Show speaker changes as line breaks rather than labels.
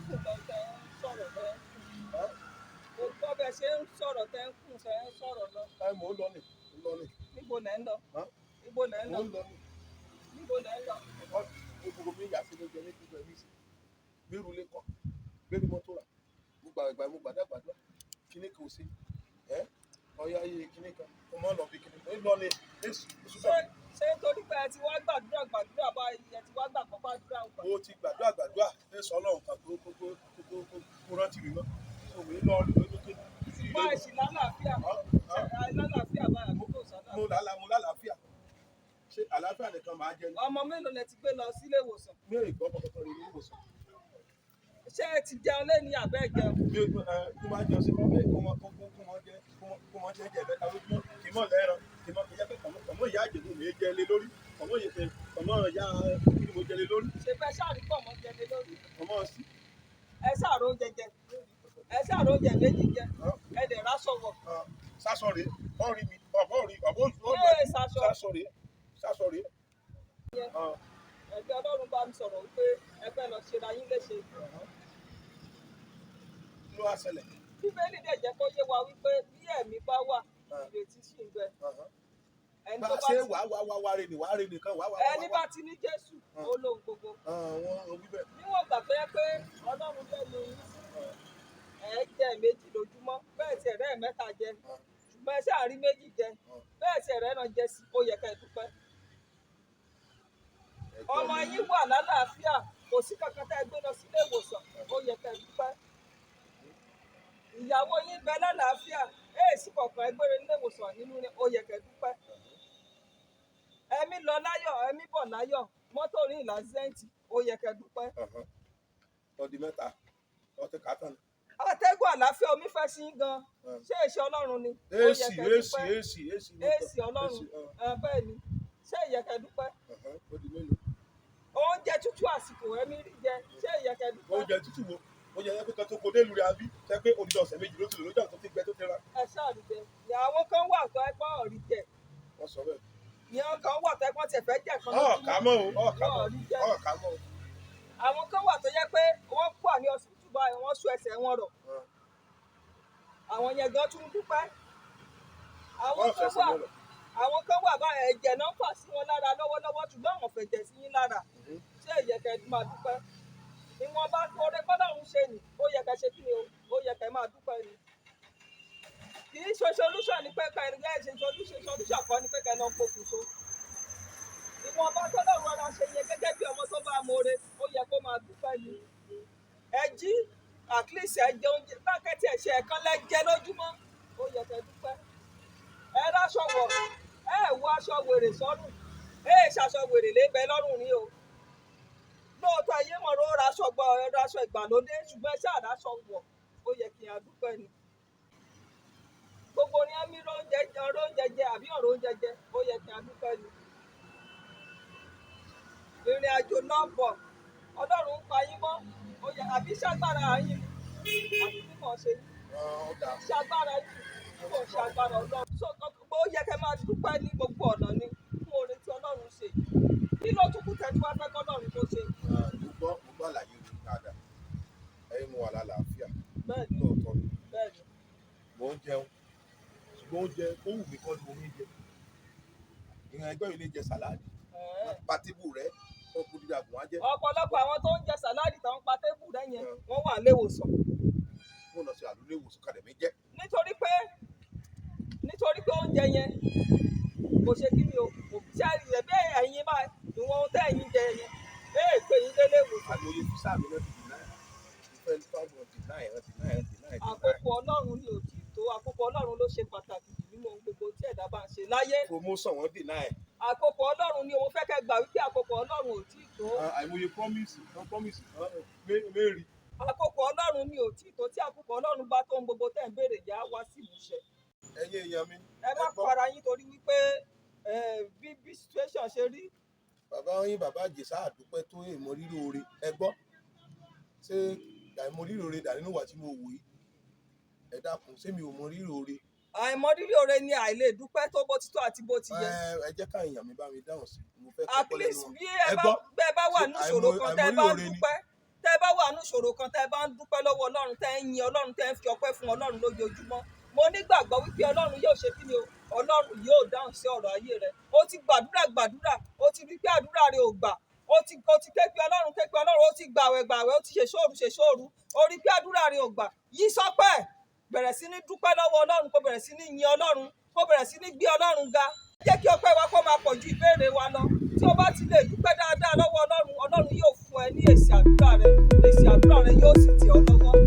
kùn lọ tẹ́ ń sọ̀rọ̀ tẹ́ ń kùn. Mo gbọ́ bẹ́ẹ̀ ṣe ń sọ̀rọ̀ tẹ́ ń kùn tẹ́ ń sọ̀rọ̀ lọ.
Mò ń lọ ni.
Níbo lẹ̀ ń lọ? Níbo lẹ̀ ń lọ? Níbo lẹ̀ ń lọ?
Gbogbo mi yà sí ló jẹ ní gbígbẹ mi sí. Gbérù lé kọ́, gbérù mọ́tò rà. Mo gbàdúrà. Kíní kan ò sí. Ọ̀ya iye kíní kan. Mo máa ń lọ bí kíní kan. Lọ ni.
Ṣé torí pé ẹ ti wá gbàdúrà báyìí ẹ ti wá gbàgbọ́ gbàdúrà ọ̀gbà?
Mo ti gbàdúrà. Ẹ sọ Ọlọ́run kan kó rántí mi mọ́. Mo lọ rí lójú.
Ṣùgbọ́n ẹ̀sìn lálàáfíà. Lálàáfíà báyà kó kò sọ́dọ̀.
Mo lálàáfíà. Ṣé àlàáfíà nìkan máa jẹ ní?
Ọmọ mélòó lẹ ti gbé lọ sílé ìwòsàn?
Mi ò gbọ́ kankan rí ilé ìwòsàn.
Ṣé ẹ ti jẹun lẹ́ni àbẹ́ jẹun?
Mi ò kó máa jẹun sí kọ́bẹ̀ kó máa jẹ ẹ̀bẹ̀ta lójúmọ́ kì í mọ̀ lẹ́ran kì í mọ̀ ìyá pẹ̀lú ọmọ ìyá àjẹ̀dù mi jẹ lé lórí ọmọ ìyá kí mo jẹ lé lórí.
Ṣé fẹ́ ṣáàrí pọ̀ mọ́ jẹ lé lórí?
Ọmọ sí.
Ẹ ṣàrò oúnjẹ jẹ. Ẹ ṣàrò oúnjẹ méjì jẹ. Ẹ dẹ̀ ráṣọ wọ̀.
Sásọ rèé, ọ̀rí mi, sásọ rèé.
Ẹgbẹ́ Ọlọ́run bá mi sọ̀rọ̀ wípé ẹ fẹ́ lọ ṣera yín léṣe.
Ló wá ṣẹlẹ̀.
Bíbélì dẹ̀ jẹ́ kó yé wa wípé bí ẹ̀mí bá wà, ìrètí sì ń bẹ.
Ṣé wàá re nìkan wàá.
Ẹni bá ti ní Jésù, ó lóhun gbogbo.
Wọ́n wí bẹ́ẹ̀.
Níwọ̀n gbà tó yẹ pé Ọlọ́run lẹ́nu yín ẹ̀ jẹ méjì lójúmọ́, bẹ́ẹ̀ tí ẹ̀rẹ́ mẹ́ta jẹ. Ṣùgbọ́n ẹ ṣáà rí méjì jẹ, bẹ́ẹ̀ tí ẹ̀rẹ́ náà jẹ sí, ó yẹ ká ẹ dúpẹ́. Ọmọ yín wà lálàáfíà, kò sí kankan tẹ́ ẹ gbé lọ sílé ìwòsàn, ó yẹ ká ẹ dúpẹ́. Ìyàwó yín bẹ lálàáfíà, èsì kọ̀ọ̀kan ẹ gbére nílé ìwòsàn nínú ni, ó yẹ ká ẹ dúpẹ́. Ẹ̀mí lọ láyọ̀, ẹ̀mí bọ̀ láyọ̀, mọ́tò rí ìlàsẹ́ǹtì, ó yẹ ká ẹ dúpẹ́.
Ọdún mẹ́ta, ọtí kàtàn.
Atẹ́gùn àlàáfíà omi fẹ́ sí gan. Ṣé èsì Ọlọ́run ni? Èsì Ọlọ́run. Bẹ́ẹ̀ ni. Ṣé ìyẹ̀kẹ́ dúpẹ́? Oúnjẹ tútù àsìkò ẹ̀mí rí jẹ. Ṣé ìyẹ̀kẹ́ dúpẹ́?
Oúnjẹ tútù wo? Oúnjẹ yẹn pé tó kó dé lórí abí. Ṣé pé odidi ọ̀sẹ̀ méjì ló ti lò lójú àwọn tó ti gbẹ tó ti ra.
Ẹ ṣáàrí jẹ. Ìyàwó kan wà tó ẹ̀pọ̀ ọ̀rí jẹ.
Wọ́n sọ bẹ́ẹ̀.
Ìyàwó kan wà tó ẹ̀pọ̀ tẹ̀fẹ́ jẹ kan
lójúmọ́. Ọ̀ọ́kà mọ́ o.
Àwọn kan wà tó yẹ pé wọ́n pọ̀ ní ọsibítù báyìí, wọ́n sún ẹsẹ̀ wọn rọ̀. Àwọn yẹn gan tún dúpẹ́. Àwọn kan wà báyìí ẹ̀jẹ̀ náà fà sí wọn lára lọ́wọ́lọ́wọ́ ṣùgbọ́n àwọn fẹ̀jẹ̀ sí yín lára. Ṣé ìyẹ̀kẹ́ máa dúpẹ́? Ìwọ̀n bá oore kọ́lọ́run ṣe nì, ó yẹ ká ṣe kí ni o, ó yẹ ká máa dúpẹ́ ni. Kì í ṣe solution ní pé ká ẹni ṣe solution kan ní pé ká ẹ náà pokùnso. Ìwọ̀n bá kọ́lọ́run ọ̀rọ̀ ṣe yẹ gẹ́gẹ́ bí ọmọ tó bá mọ̀ọ́re, ó yẹ kó máa dúpẹ́ ni. Ẹ jí at least ẹ jẹ oúnjẹ bákẹ́tì ẹ̀ṣẹ̀ ẹ̀kan lẹ́jẹ́ lójúmọ́, ó yẹ ká dúpẹ́. Ẹ ráṣọ wọ̀, ẹ wọ aṣọ wèrè sọ́rùn, ẹ ṣaṣọ wèrè lébẹ̀ lọ́rùn ni o. Lóòótọ́ ayé mọ̀ ló raṣọ ìgbàlódé ṣùgbọ́n ẹ ṣáà ráṣọ wọ̀, ó yẹ kí a dúpẹ́ ni. Gbogbo ni ẹ mí ọ̀rọ̀ oúnjẹ jẹ àbí ọ̀rọ̀ oúnjẹ jẹ, ó yẹ kí a dúpẹ́ ni. Ìrìn àjò náà bọ̀, Ọlọ́run ń pa yín mọ́, ó yẹ àbí ṣàgbára yín àbí mímọ̀ ṣe ṣàgbára yín kò ṣàgbára Ọlọ́run. Ó yẹ kẹ́ máa dúpẹ́ ní gbogbo ọ̀nà ni fún oore tí Ọlọ́run ṣe. Kí ló tún kù tẹ́tí wá fẹ́ kọ́lọ́run tó ṣe?
Mo gbọ́ àlàyé orí dáadáa. Ẹ̀yin mo wà lálàáfíà.
Bẹ́ẹ̀ni.
Lóòótọ́ ni.
Bẹ́ẹ̀ni.
Mo ń jẹun. Ṣùgbọ́n oúnjẹ ó wù mí kọ́ ni mo ń jẹ. Ìran ẹgbẹ́ yìí lè jẹ sàláàdì. Patébù rẹ̀ ó kú dídá gùn wá jẹ́.
Ọ̀pọ̀lọpọ̀ àwọn tó ń jẹ sàláàdì táwọn patébù rẹ̀ yẹn wọ́n wà léwòsàn.
Mo lọ sí àlùlé ìwòsàn kàdé mi jẹ́.
Nítorí pé oúnjẹ yẹn kò ṣe kí ni o, kò ṣe rẹ̀ bẹ́ẹ̀ ẹ̀yin máa ìwọ̀n ohun tẹ́ ẹ̀yin jẹ yẹn. Bẹ́ẹ̀ pé yín délé ìwòsàn.
Àgbòye físà mi náà ti dì náà. Ìfẹ́ ìfọ̀gbọ̀n dì náà.
Àkókò Ọlọ́run ni òtítọ́, àkókò Ọlọ́run ló ṣe pàtàkì jù nínú ohun gbogbo tí ẹ̀dá bá ń ṣe láyé.
Promotion wọn dì náà.
Àkókò Ọlọ́run ni òun fẹ́ kẹ́ gbà wípé àkókò Ọlọ́run ò tí ì tó.
Àìmọye promise mẹ́rin.
Àkókò Ọlọ́run ni ò tí ì tó, tí àkókò Ọlọ́run bá tó ohun gbogbo tẹ́ ń béèrè yá wá sí ìmúṣẹ.
Ẹ̀yin èèyàn mi.
Ẹ má para yín torí wípé bí situation ṣe rí.
Bàbá yín bàbá Àjèṣà àdúpẹ́ tó èèmọ̀ rírò oore ẹ gbọ́. Ṣé àìmọ̀ rírò oore dà nínú ìwà tí mo wò yìí? Ẹ dákun ṣé mi ò mọ rírò oore?
Àìmọ̀ rírò oore ni àìlè dúpẹ́ tó bó ti tó àti bó ti yẹ.
Ẹ jẹ́ ká èèyàn mi bá mi dáhùn sí. Mo fẹ́
at least bí ẹ bá wà ní ìṣòro kan tẹ́ tẹ́ bá wà nínú ìṣòro kan, tẹ́ bá ń dúpẹ́ lọ́wọ́ Ọlọ́run, tẹ́ ń yin Ọlọ́run, tẹ́ ń fi ọpẹ́ fún Ọlọ́run lójoojúmọ́, mo nígbàgbọ́ wípé Ọlọ́run yóò ṣe kíni o, Ọlọ́run yóò dáhùn sí ọ̀rọ̀ ayé rẹ. Ó ti gbàdúrà, ó ti rí pé àdúrà rẹ ò gbà, ó ti ké pe Ọlọ́run, ó ti gbàwẹ̀, ó ti ṣe sóòrù, ó rí pé àdúrà rẹ ò gbà. Yí sọ́pẹ́, bẹ̀rẹ̀ sí ní dúpẹ́ lọ́wọ́ Ọlọ́run, kó bẹ̀rẹ̀ sí ní yin Ọlọ́run, kó bẹ̀rẹ̀ sí ní gbé Ọlọ́run ga. Jẹ́ kí ọpẹ́ wa kó máa pọ̀ ju ìbéèrè wa lọ. Tí o bá ti lè dúpẹ́ dáadáa lọ́wọ́ Ọlọ́run, Ọlọ́run yóò fún ẹ ní èsì àdúrà rẹ yóò sì tẹ̀ ọ́ lọ́wọ́.